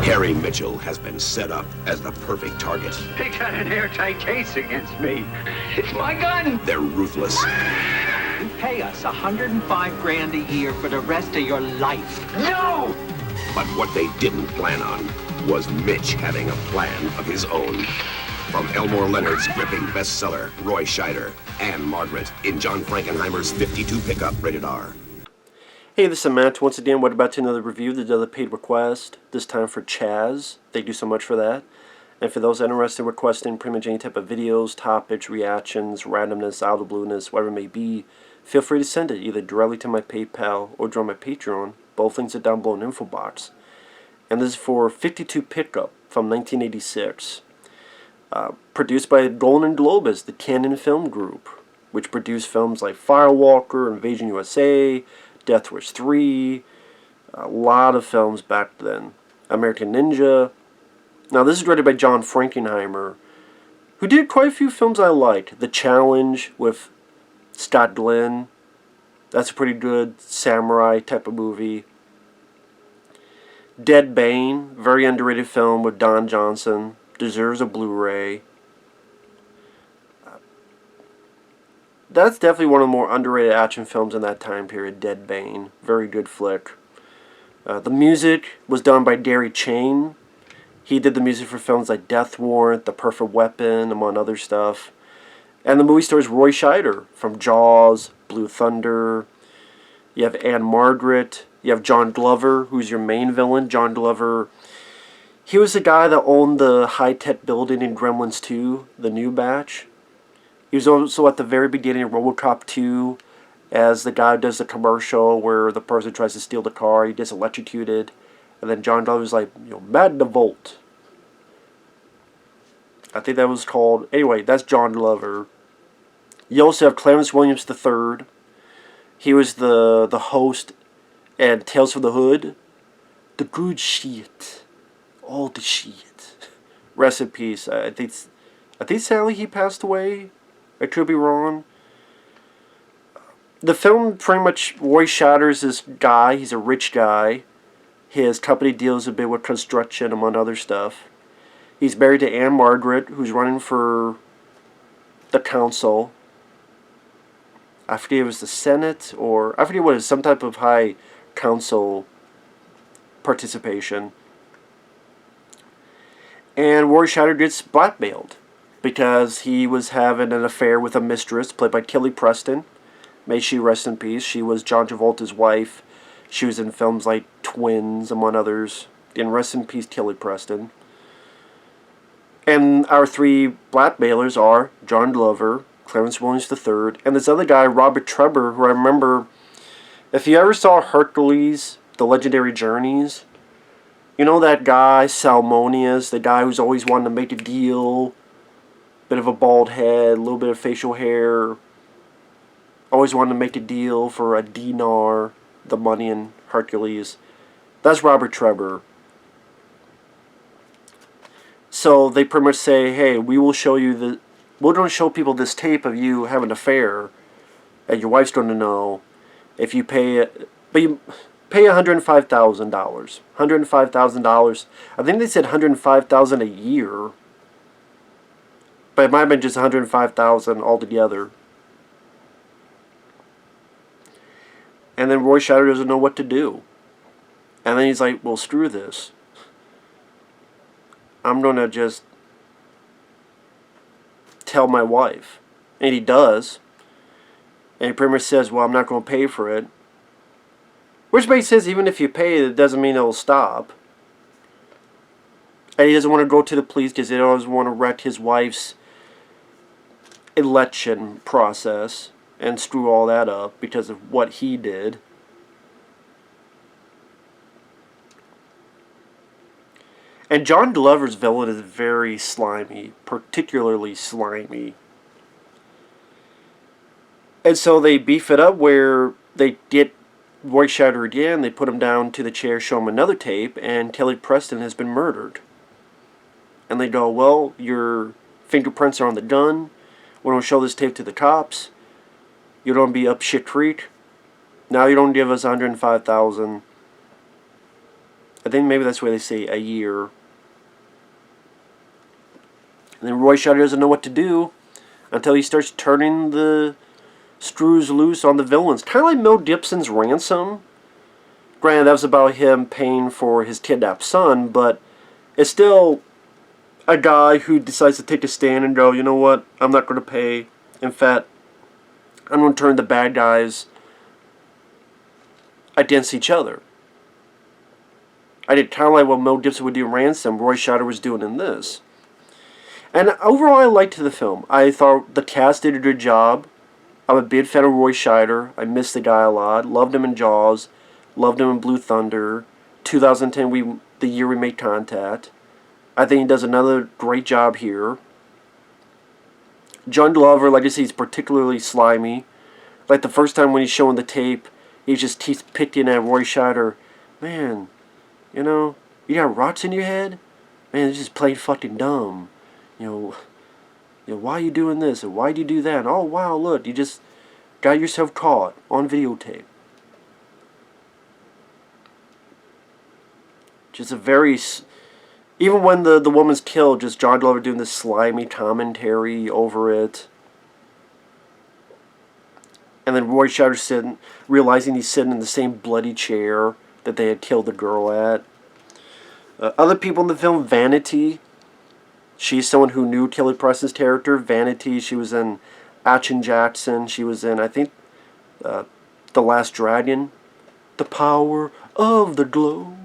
Harry Mitchell has been set up as the perfect target. They got an airtight case against me. It's my gun. They're ruthless. You pay us $105,000 a year for the rest of your life. No! But what they didn't plan on was Mitch having a plan of his own. From Elmore Leonard's gripping bestseller, Roy Scheider, Ann-Margret, in John Frankenheimer's 52 pickup, rated R. Hey, this is Matt. Once again, we're about to another review. There's another paid request, this time for Chaz. Thank you so much for that. And for those interested in requesting pretty much any type of videos, topics, reactions, randomness, out of blueness, whatever it may be, feel free to send it either directly to my PayPal or through my Patreon. Both links are down below in the info box. And this is for 52 Pickup from 1986. Produced by Golden Globus, the Canon Film Group, which produced films like Firewalker, Invasion USA, Death Wish 3, a lot of films back then. American Ninja. Now this is directed by John Frankenheimer, who did quite a few films I liked. The Challenge with Scott Glenn. That's a pretty good samurai type of movie. Dead Bane, very underrated film with Don Johnson. Deserves a Blu-ray. That's definitely one of the more underrated action films in that time period, Dead Bane. Very good flick. The music was done by Derry Chain. He did the music for films like Death Warrant, The Perfect Weapon, among other stuff. And the movie stars Roy Scheider from Jaws, Blue Thunder. You have Ann-Margret. You have John Glover, who's your main villain. John Glover, he was the guy that owned the high-tech building in Gremlins 2, the new batch. He was also at the very beginning of RoboCop 2 as the guy who does the commercial where the person tries to steal the car, he gets electrocuted. And then John Glover's like, Mad the Volt. I think that was called... Anyway, that's John Glover. You also have Clarence Williams III. He was the host and Tales from the Hood. The good shit. All the shit. Rest in peace. I think sadly he passed away. I could be wrong. The film pretty much, Roy Scheider's this guy. He's a rich guy. His company deals a bit with construction, among other stuff. He's married to Ann-Margret, who's running for the council. I forget if it was the Senate, or I forget what it is, some type of high council participation. And Roy Scheider gets blackmailed because he was having an affair with a mistress played by Kelly Preston. May she rest in peace. She was John Travolta's wife. She was in films like Twins, among others. And rest in peace, Kelly Preston. And our three blackmailers are John Glover, Clarence Williams III, and this other guy, Robert Trevor, who I remember, if you ever saw Hercules, The Legendary Journeys, you know that guy, Salmonius, the guy who's always wanted to make a deal, bit of a bald head, a little bit of facial hair, always wanted to make a deal for a dinar, the money in Hercules. That's Robert Trevor. So they pretty much say, hey, we will show you we're going to show people this tape of you having an affair, and your wife's going to know if you pay it, but you pay $105,000. $105,000. I think they said $105,000 a year, but it might have been just $105,000 altogether. And then Roy Scheider doesn't know what to do. And then he's like, well, screw this. I'm going to just tell my wife. And he does. And he pretty much says, well, I'm not going to pay for it. Which makes sense, even if you pay it, it doesn't mean it'll stop. And he doesn't want to go to the police because he doesn't want to wreck his wife's election process and screw all that up because of what he did. And John Glover's villain is very slimy, particularly slimy. And so they beef it up where they get Roy Scheider again, they put him down to the chair, show him another tape, and Kelly Preston has been murdered. And they go, well, your fingerprints are on the gun, we don't show this tape to the cops, you don't be up shit creek, now you don't give us $105,000. I think maybe that's why they say a year. And then Roy Scheider doesn't know what to do until he starts turning the screws loose on the villains. Kind of like Mel Gibson's Ransom. Granted, that was about him paying for his kidnapped son, but it's still a guy who decides to take a stand and go, you know what, I'm not going to pay. In fact, I'm going to turn the bad guys against each other. I did kind of like what Mel Gibson would do in Ransom, Roy Scheider was doing in this. And overall, I liked the film. I thought the cast did a good job. I'm a big fan of Roy Scheider. I miss the guy a lot. Loved him in Jaws. Loved him in Blue Thunder. 2010, the year we made contact. I think he does another great job here. John Glover, like I say, he's particularly slimy. Like the first time when he's showing the tape, he just keeps picking at Roy Scheider. Man, you know, you got rocks in your head? Man, you just played fucking dumb. You know, why are you doing this? And why do you do that? And, oh, wow, look, you just got yourself caught on videotape. Just a very... Even when the woman's killed, just John Glover doing this slimy commentary over it. And then Roy Scheider realizing he's sitting in the same bloody chair that they had killed the girl at. Other people in the film, Vanity. She's someone who knew Kelly Preston's character. Vanity, she was in Action Jackson. She was in, I think, The Last Dragon. The Power of the Glow.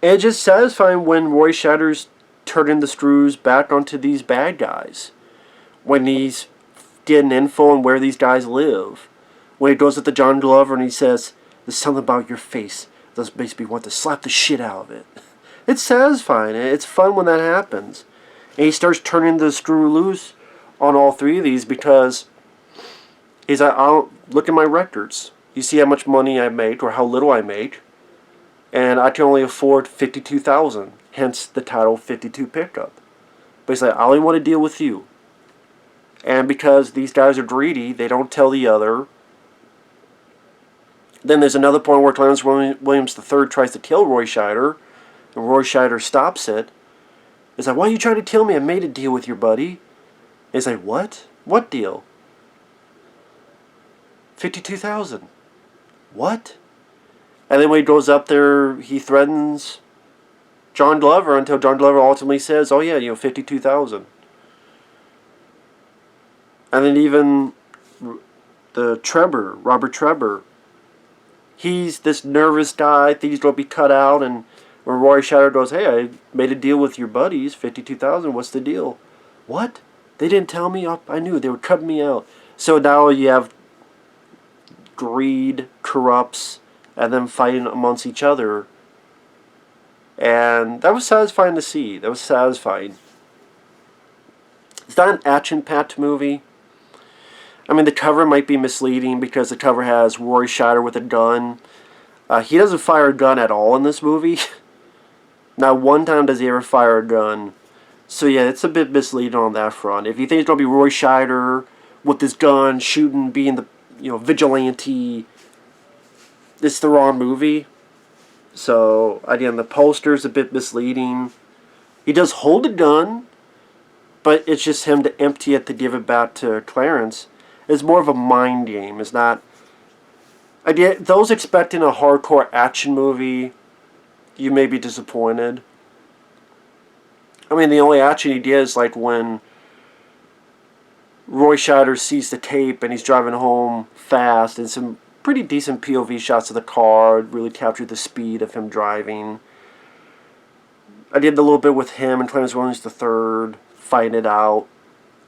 And it's just satisfying when Roy Scheider's turning the screws back onto these bad guys. When he's getting info on where these guys live. When he goes up to John Glover and he says, there's something about your face that makes me want to slap the shit out of it. It's satisfying. It's fun when that happens. And he starts turning the screw loose on all three of these because he's like, I'll look at my records. You see how much money I make or how little I make. And I can only afford $52,000. Hence the title 52 Pickup. But he's like, I only want to deal with you. And because these guys are greedy, they don't tell the other. Then there's another point where Clarence Williams III tries to kill Roy Scheider. And Roy Scheider stops it. He's like, why are you trying to kill me? I made a deal with your buddy. And he's like, what? What deal? $52,000. What? And then when he goes up there, he threatens John Glover until John Glover ultimately says, oh yeah, $52,000. And then even the Trebor, Robert Trebor, he's this nervous guy, thinks he's going to be cut out, and when Roy Scheider goes, hey, I made a deal with your buddies, $52,000, what's the deal? What? They didn't tell me? Oh, I knew, they were cutting me out. So now you have greed corrupts, and then fighting amongst each other. And that was satisfying to see. That was satisfying. It's not an action-packed movie. I mean, the cover might be misleading because the cover has Roy Scheider with a gun. He doesn't fire a gun at all in this movie. Not one time does he ever fire a gun. So yeah, it's a bit misleading on that front. If you think it's going to be Roy Scheider with this gun, shooting, being the vigilante, it's the wrong movie. So, again, the poster's a bit misleading. He does hold a gun, but it's just him to empty it to give it back to Clarence. It's more of a mind game. It's not... Again, those expecting a hardcore action movie, you may be disappointed. I mean, the only action he did is like when Roy Scheider sees the tape and he's driving home fast, and some pretty decent POV shots of the car really captured the speed of him driving. I did a little bit with him and Clarence Williams III fighting it out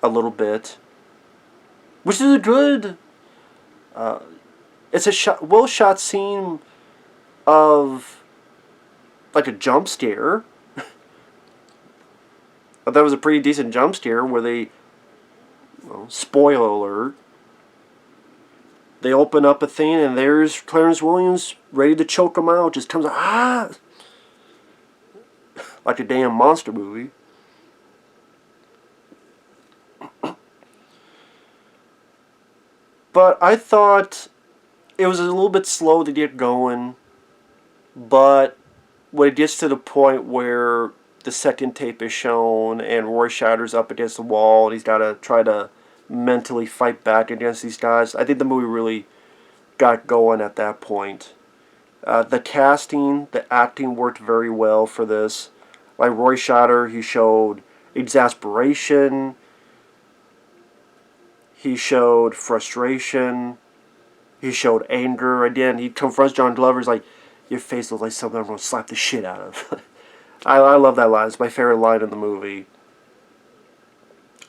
a little bit, which is a good. It's a well shot scene of like a jump scare. But that was a pretty decent jump scare where they, spoiler alert, they open up a thing and there's Clarence Williams ready to choke him out. Just comes out, like a damn monster movie. But I thought it was a little bit slow to get going. But when it gets to the point where the second tape is shown and Roy Scheider's up against the wall and he's got to try to mentally fight back against these guys, I think the movie really got going at that point. The casting, the acting worked very well for this. Like Roy Scheider, he showed exasperation, he showed frustration, he showed anger. Again, he confronts John Glover, he's like, your face looks like something I'm going to slap the shit out of. I love that line. It's my favorite line in the movie.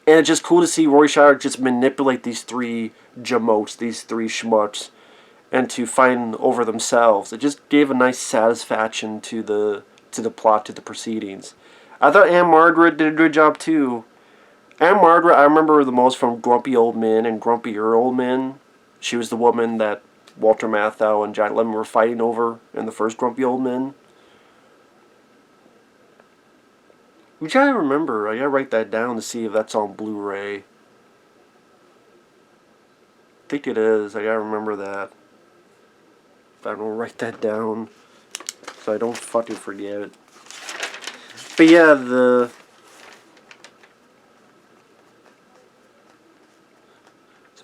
And it's just cool to see Roy Scheider just manipulate these three jamotes, these three schmucks, and to find over themselves. It just gave a nice satisfaction to the plot, to the proceedings. I thought Ann-Margret did a good job too. Ann-Margret, I remember her the most from Grumpy Old Men and Grumpier Old Men. She was the woman that Walter Matthau and Jack Lemmon were fighting over in the first Grumpy Old Men. Which I remember. I gotta write that down to see if that's on Blu-ray. I think it is. I gotta remember that. I don't write that down so I don't fucking forget it. But yeah, so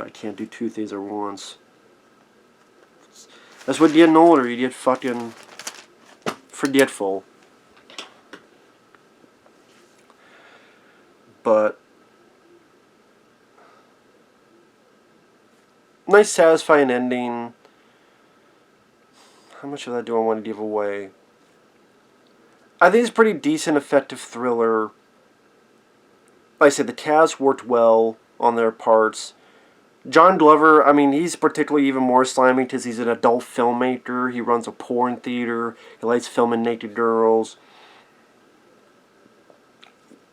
I can't do two things at once. That's what getting older, you get fucking forgetful. But nice satisfying ending. How much of that do I want to give away? I think it's a pretty decent, effective thriller. Like I said, the cast worked well on their parts. John Glover, I mean, he's particularly even more slimy because he's an adult filmmaker. He runs a porn theater. He likes filming naked girls.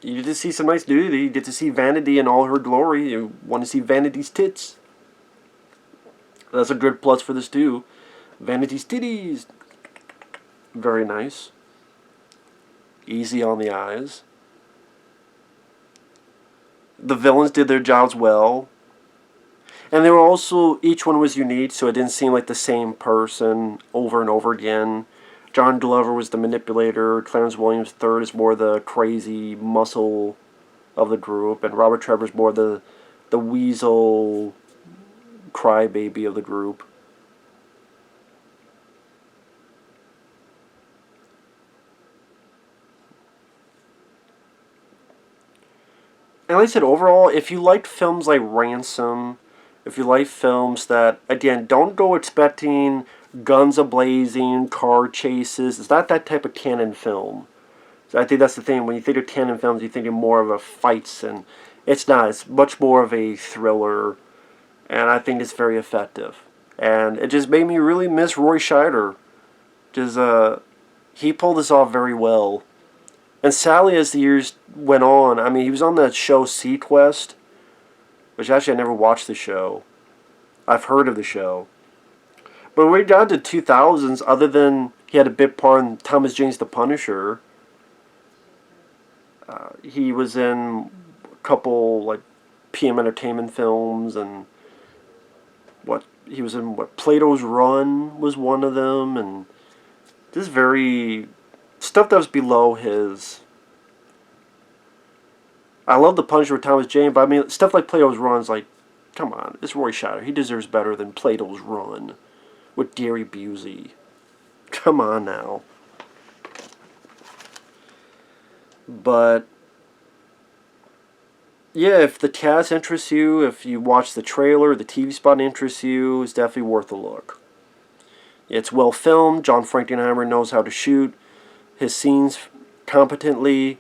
You get to see some nice nudity. You get to see Vanity in all her glory. You want to see Vanity's tits. That's a good plus for this too. Vanity's titties. Very nice. Easy on the eyes. The villains did their jobs well. And they were also, each one was unique, so it didn't seem like the same person over and over again. John Glover was the manipulator. Clarence Williams III is more the crazy muscle of the group. And Robert Trevor's more the weasel crybaby of the group. And like I said, overall, if you liked films like Ransom, if you like films that, again, don't go expecting guns a-blazing, car chases. It's not that type of canon film. So I think that's the thing. When you think of canon films, you're thinking more of a fights, and it's not. It's much more of a thriller, and I think it's very effective. And it just made me really miss Roy Scheider. Just, he pulled this off very well. And sadly, as the years went on, I mean, he was on that show Sequest, which actually I never watched the show. I've heard of the show. But when we got to 2000s, other than he had a bit part in Thomas Jane's The Punisher, he was in a couple like PM Entertainment films, and he was in Plato's Run was one of them, and just very stuff that was below his. I love The Punisher with Thomas Jane, but I mean stuff like Plato's Run is like, come on, it's Roy Scheider. He deserves better than Plato's Run with Gary Busey. Come on now. But yeah, if the cast interests you, if you watch the trailer, the TV spot interests you, it's definitely worth a look. It's well filmed. John Frankenheimer knows how to shoot his scenes competently.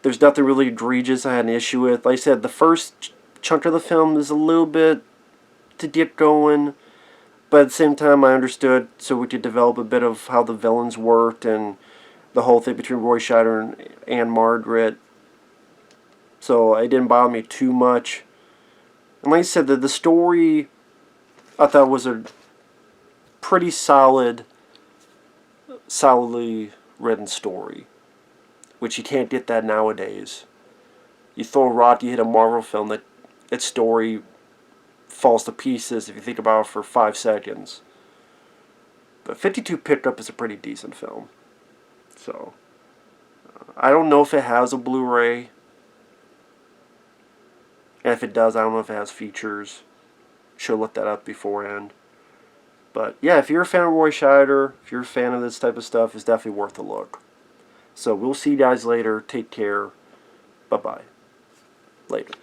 There's nothing really egregious I had an issue with. Like I said, the first chunk of the film is a little bit to get going, but at the same time I understood, so we could develop a bit of how the villains worked and the whole thing between Roy Scheider and Ann-Margret. So it didn't bother me too much. And like I said, the story I thought was a pretty solidly written story, which you can't get that nowadays. You throw a rock, you hit a Marvel film, that its story falls to pieces if you think about it for 5 seconds. But 52 Pickup is a pretty decent film. So, I don't know if it has a Blu-ray. And if it does, I don't know if it has features. Should look that up beforehand. But yeah, if you're a fan of Roy Scheider, if you're a fan of this type of stuff, it's definitely worth a look. So we'll see you guys later. Take care. Bye-bye. Later.